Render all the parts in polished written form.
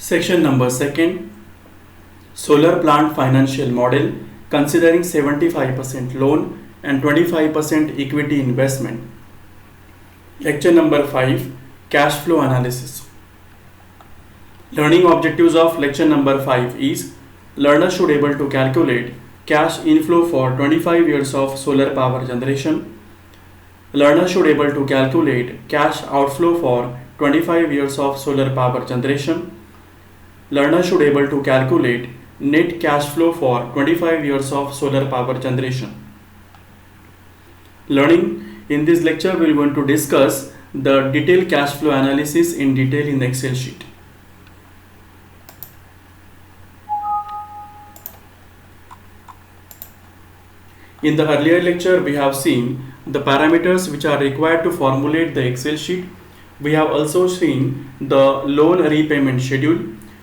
Section number 2, Solar Plant Financial Model, considering 75% loan and 25% equity investment. Lecture number 5, Cash Flow Analysis. Learning objectives of lecture number 5 is learner should able to calculate cash inflow for 25 years of solar power generation. Learner should able to calculate cash outflow for 25 years of solar power generation. Learner should able to calculate net cash flow for 25 years of solar power generation. Learning in this lecture we are going to discuss the detailed cash flow analysis in detail in the Excel sheet. In the earlier lecture we have seen the parameters which are required to formulate the Excel sheet. We have also seen the loan repayment schedule.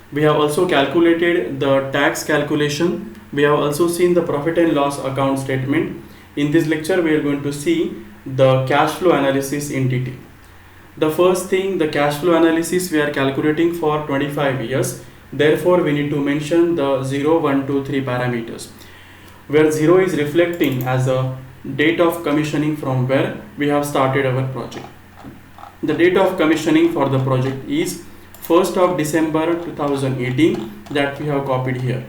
We have also calculated the tax calculation. We have also seen the profit and loss account statement. In this lecture we are going to see the cash flow analysis in detail. The first thing, the cash flow analysis we are calculating for 25 years. Therefore we need to mention the 0, 1, 2, 3 parameters, where 0 is reflecting as a date of commissioning from where we have started our project. The date of commissioning for the project is 1st of December 2018, that we have copied here.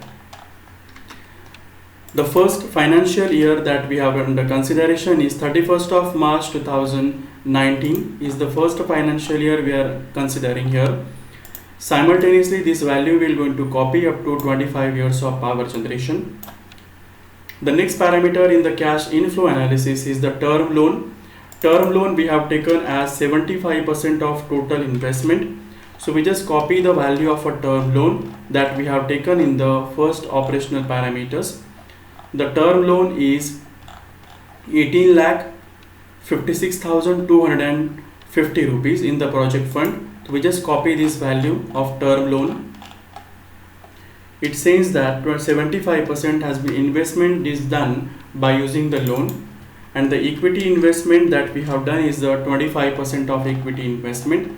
The first financial year that we have under consideration is 31st of March 2019 is the first financial year we are considering here. Simultaneously this value will going to copy up to 25 years of power generation. The next parameter in the cash inflow analysis is the term loan. Term loan we have taken as 75% of total investment. So we just copy the value of a term loan that we have taken in the first operational parameters. The term loan is 18,56,250 rupees in the project fund. So we just copy this value of term loan. It says that 75% has been investment is done by using the loan, and the equity investment that we have done is the 25% of equity investment.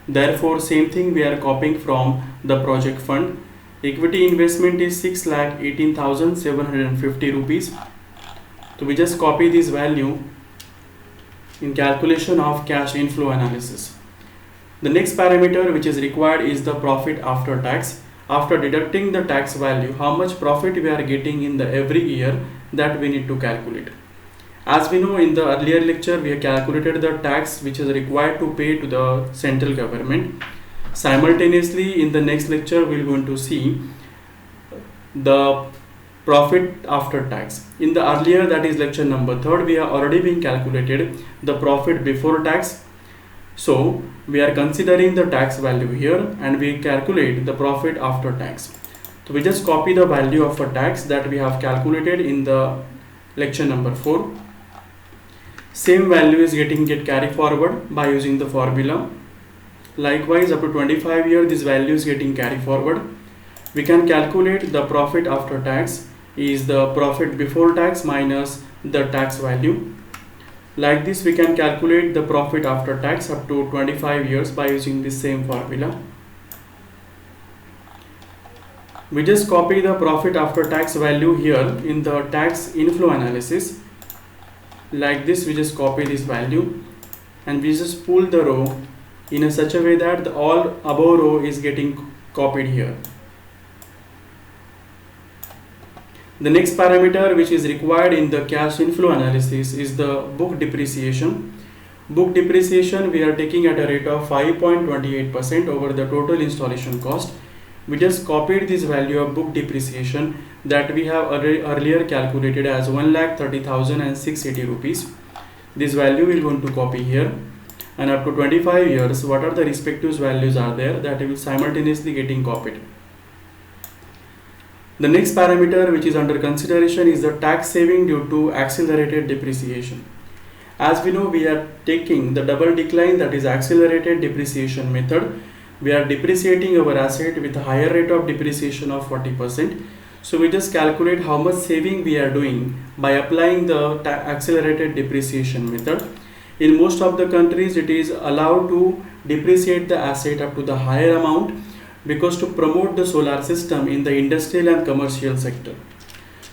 Therefore same thing we are copying from the project fund. Equity investment is 6,18,750 rupees. So we just copy this value in calculation of cash inflow analysis. The next parameter which is required is the profit after tax. After deducting the tax value, how much profit we are getting in the every year, that we need to calculate. As we know, in the earlier lecture we have calculated the tax which is required to pay to the central government. Simultaneously in the next lecture we are going to see the profit after tax. In the earlier, that is lecture number 3, we have already been calculated the profit before tax. So we are considering the tax value here and we calculate the profit after tax. So we just copy the value of a tax that we have calculated in the lecture number 4. Same value is get carried forward by using the formula. Likewise, up to 25 years this value is getting carried forward. We can calculate the profit after tax is the profit before tax minus the tax value. Like this we can calculate the profit after tax up to 25 years by using this same formula. We just copy the profit after tax value here in the tax inflow analysis. Like this we just copy this value and we just pull the row in such a way that the all above row is getting copied here. The next parameter which is required in the cash inflow analysis is the book depreciation. Book depreciation we are taking at a rate of 5.28% over the total installation cost. We just copied this value of book depreciation that we have earlier calculated as 1,30,680 rupees. This value we are going to copy here, and up to 25 years what are the respective values are there that will simultaneously getting copied. The next parameter which is under consideration is the tax saving due to accelerated depreciation. As we know, we are taking the double decline, that is accelerated depreciation method. We are depreciating our asset with a higher rate of depreciation of 40%. So we just calculate how much saving we are doing by applying the accelerated depreciation method. In most of the countries it is allowed to depreciate the asset up to the higher amount because to promote the solar system in the industrial and commercial sector.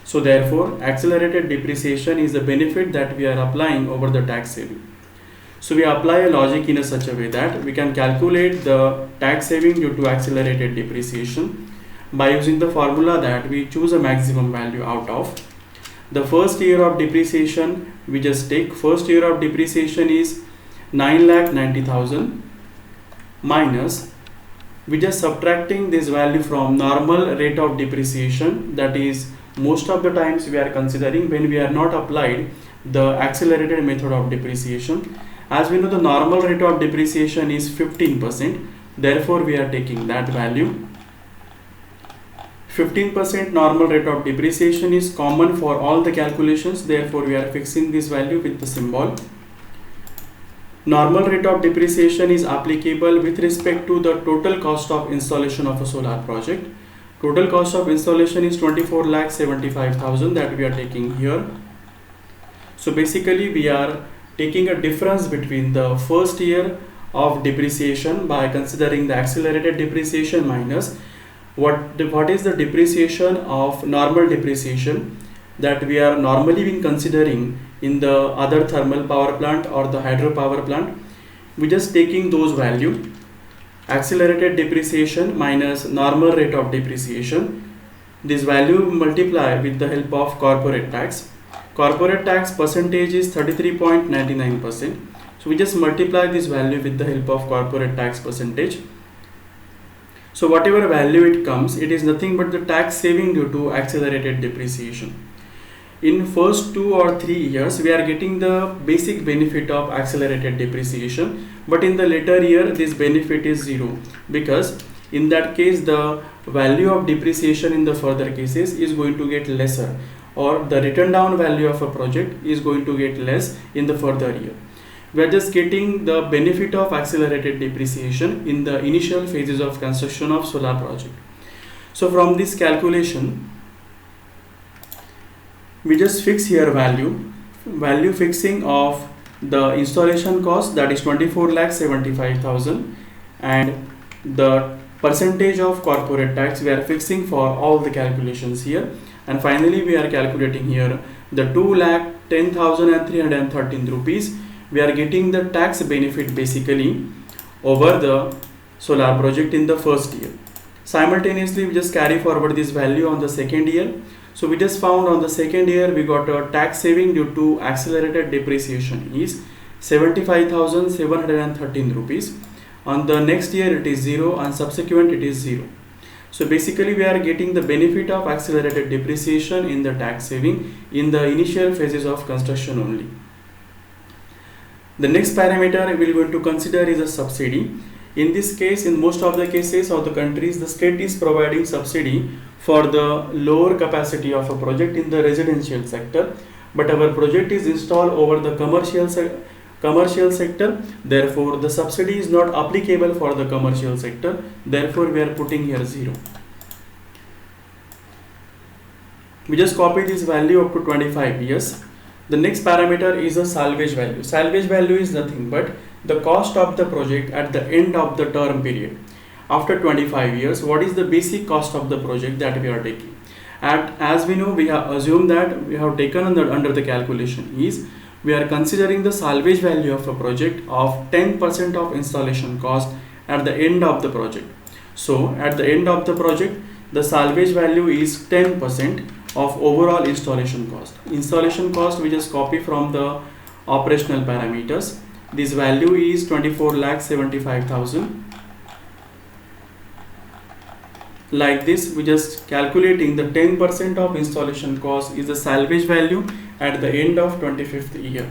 So therefore, accelerated depreciation is the benefit that we are applying over the tax saving. So we apply a logic in such a way that we can calculate the tax saving due to accelerated depreciation by using the formula that we choose a maximum value out of the first year of depreciation. We just take first year of depreciation is 9,90,000 minus, we just subtracting this value from normal rate of depreciation, that is most of the times we are considering when we are not applied the accelerated method of depreciation. As we know, the normal rate of depreciation is 15%, therefore we are taking that value. 15% normal rate of depreciation is common for all the calculations, therefore we are fixing this value with the symbol. Normal rate of depreciation is applicable with respect to the total cost of installation of a solar project. Total cost of installation is 24,75,000 that we are taking here. So basically we are taking a difference between the first year of depreciation by considering the accelerated depreciation minus what is the depreciation of normal depreciation that we are normally been considering in the other thermal power plant or the hydropower plant. We just taking those value, accelerated depreciation minus normal rate of depreciation. This value multiply with the help of corporate tax. Corporate tax percentage is 33.99%. So we just multiply this value with the help of corporate tax percentage. So whatever value it comes, it is nothing but the tax saving due to accelerated depreciation. In first 2 or 3 years, we are getting the basic benefit of accelerated depreciation, but in the later year, this benefit is zero, because in that case, the value of depreciation in the further cases is going to get lesser, or the written down value of a project is going to get less in the further year. We are just getting the benefit of accelerated depreciation in the initial phases of construction of solar project. So from this calculation, we just fix here value fixing of the installation cost, that is 24,75,000, and the percentage of corporate tax we are fixing for all the calculations here, and finally we are calculating here the 2,10,313 rupees. We are getting the tax benefit basically over the solar project in the first year. Simultaneously we just carry forward this value on the second year. So we just found on the second year we got a tax saving due to accelerated depreciation is 75,713 rupees. On the next year it is 0 and subsequent it is 0. So basically we are getting the benefit of accelerated depreciation in the tax saving in the initial phases of construction only. The next parameter we are going to consider is a subsidy. In this case, in most of the cases of the countries, the state is providing subsidy for the lower capacity of a project in the residential sector, but our project is installed over the commercial sector, therefore the subsidy is not applicable for the commercial sector, therefore we are putting here 0. We just copy this value up to 25 years. The next parameter is a salvage value. Salvage value is nothing but the cost of the project at the end of the term period. After 25 years, what is the basic cost of the project that we are taking? And as we know, we have assumed that we have taken under the calculation is we are considering the salvage value of a project of 10% of installation cost at the end of the project. So at the end of the project, the salvage value is 10% of overall installation cost. Installation cost we just copy from the operational parameters. This value is 24,75,000. Like this, we just calculating the 10% of installation cost is the salvage value at the end of 25th year.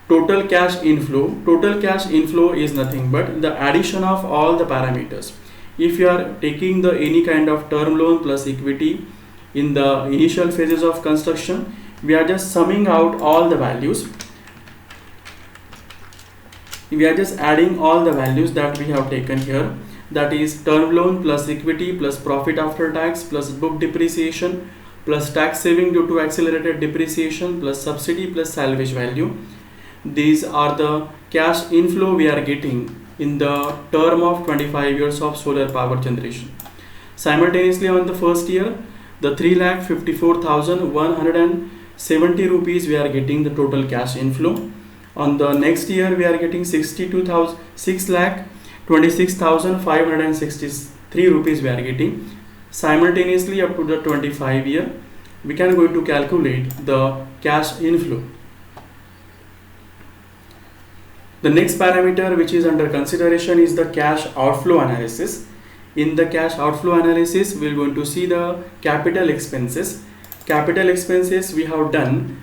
Total cash inflow. Total cash inflow is nothing but the addition of all the parameters. If you are taking the any kind of term loan plus equity in the initial phases of construction, we are just summing out all the values. We are just adding all the values that we have taken here, that is term loan plus equity plus profit after tax plus book depreciation plus tax saving due to accelerated depreciation plus subsidy plus salvage value. These are the cash inflow we are getting in the term of 25 years of solar power generation. Simultaneously on the first year, the 3,54,170 rupees we are getting the total cash inflow. On the next year we are getting 6,26,563 rupees we are getting. Simultaneously up to the 25 year, we can go to calculate the cash inflow. The next parameter which is under consideration is the cash outflow analysis. In the cash outflow analysis, we are going to see the capital expenses. Capital expenses we have done,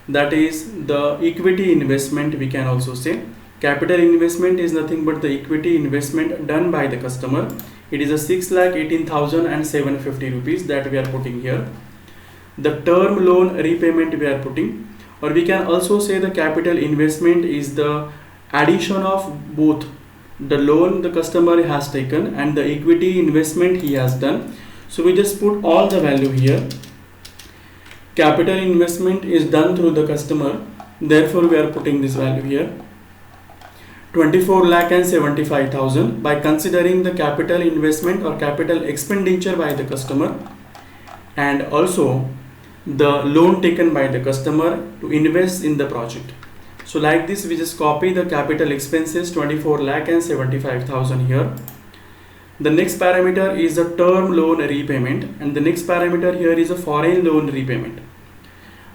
that is the equity investment, we can also say. Capital investment is nothing but the equity investment done by the customer. It is a 6,18,750 rupees that we are putting here. The term loan repayment we are putting, or we can also say the capital investment is the addition of both the loan the customer has taken and the equity investment he has done. So we just put all the value here. Capital investment is done through the customer, therefore we are putting this value here, 24,75,000, by considering the capital investment or capital expenditure by the customer and also the loan taken by the customer to invest in the project. So like this, we just copy the capital expenses 24,75,000 here. The next parameter is the term loan repayment, and the next parameter here is a foreign loan repayment.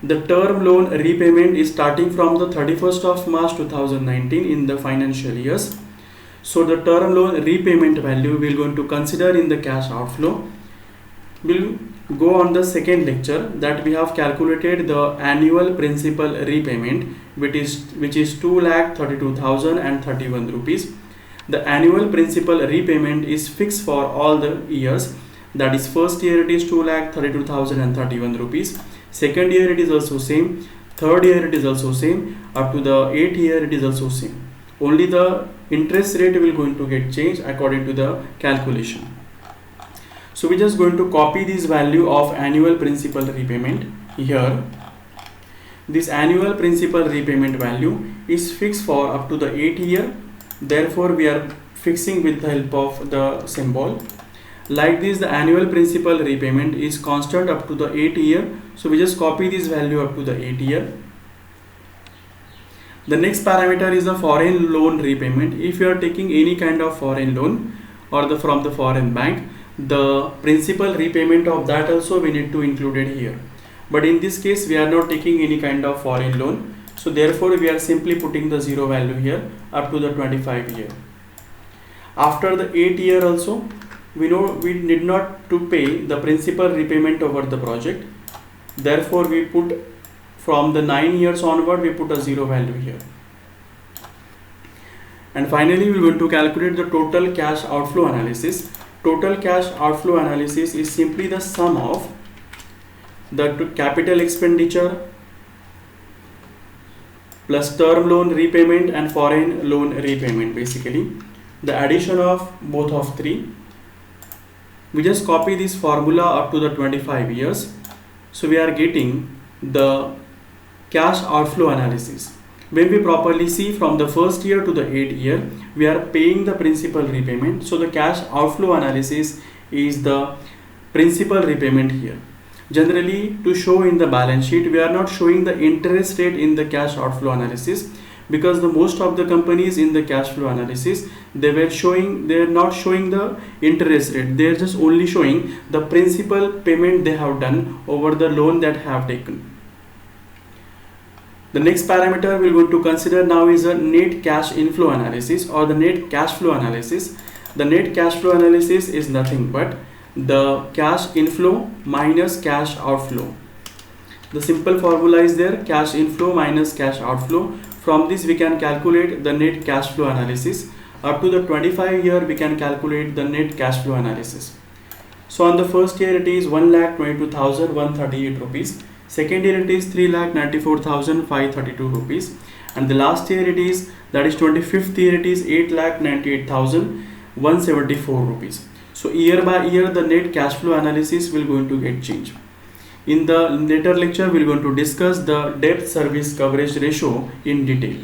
The term loan repayment is starting from the 31st of March 2019 in the financial years. So the term loan repayment value we are going to consider in the cash outflow. We'll go on the second lecture that we have calculated the annual principal repayment, which is 2,32,031 rupees. The annual principal repayment is fixed for all the years. That is, first year it is 2,32,031 rupees. Second year it is also same. Third year it is also same. Up to the 8th year it is also same. Only the interest rate will going to get changed according to the calculation. So we just going to copy this value of annual principal repayment here. This annual principal repayment value is fixed for up to the 8th year. Therefore, we are fixing with the help of the symbol. Like this, the annual principal repayment is constant up to the 8th year. So we just copy this value up to the 8th year. The next parameter is the foreign loan repayment. If you are taking any kind of foreign loan or from the foreign bank, the principal repayment of that also we need to include it here. But in this case, we are not taking any kind of foreign loan. So therefore, we are simply putting the 0 value here up to the 25 year. After the 8th year also, we know we need not to pay the principal repayment over the project. Therefore, we put from the 9 years onward, we put a 0 value here. And finally, we are going to calculate the total cash outflow analysis. Total cash outflow analysis is simply the sum of the capital expenditure plus term loan repayment and foreign loan repayment, basically the addition of both of three. We just copy this formula up to the 25 years. So we are getting the cash outflow analysis. When we properly see from the first year to the 8th year, we are paying the principal repayment. So the cash outflow analysis is the principal repayment here. Generally, to show in the balance sheet, we are not showing the interest rate in the cash outflow analysis, because the most of the companies in the cash flow analysis, they are not showing the interest rate. They are just only showing the principal payment they have done over the loan that have taken. The next parameter we are going to consider now is a net cash inflow analysis or the net cash flow analysis. The net cash flow analysis is nothing but the cash inflow minus cash outflow. The simple formula is there, cash inflow minus cash outflow. From this we can calculate the net cash flow analysis. Up to the 25 year we can calculate the net cash flow analysis. So on the first year it is 1,22,138 rupees. Second year it is 3,94,532 rupees, and the last year it is, that is 25th year, it is 8,98,174 rupees. So year by year the net cash flow analysis will going to get changed. In the later lecture we are going to discuss the debt service coverage ratio in detail.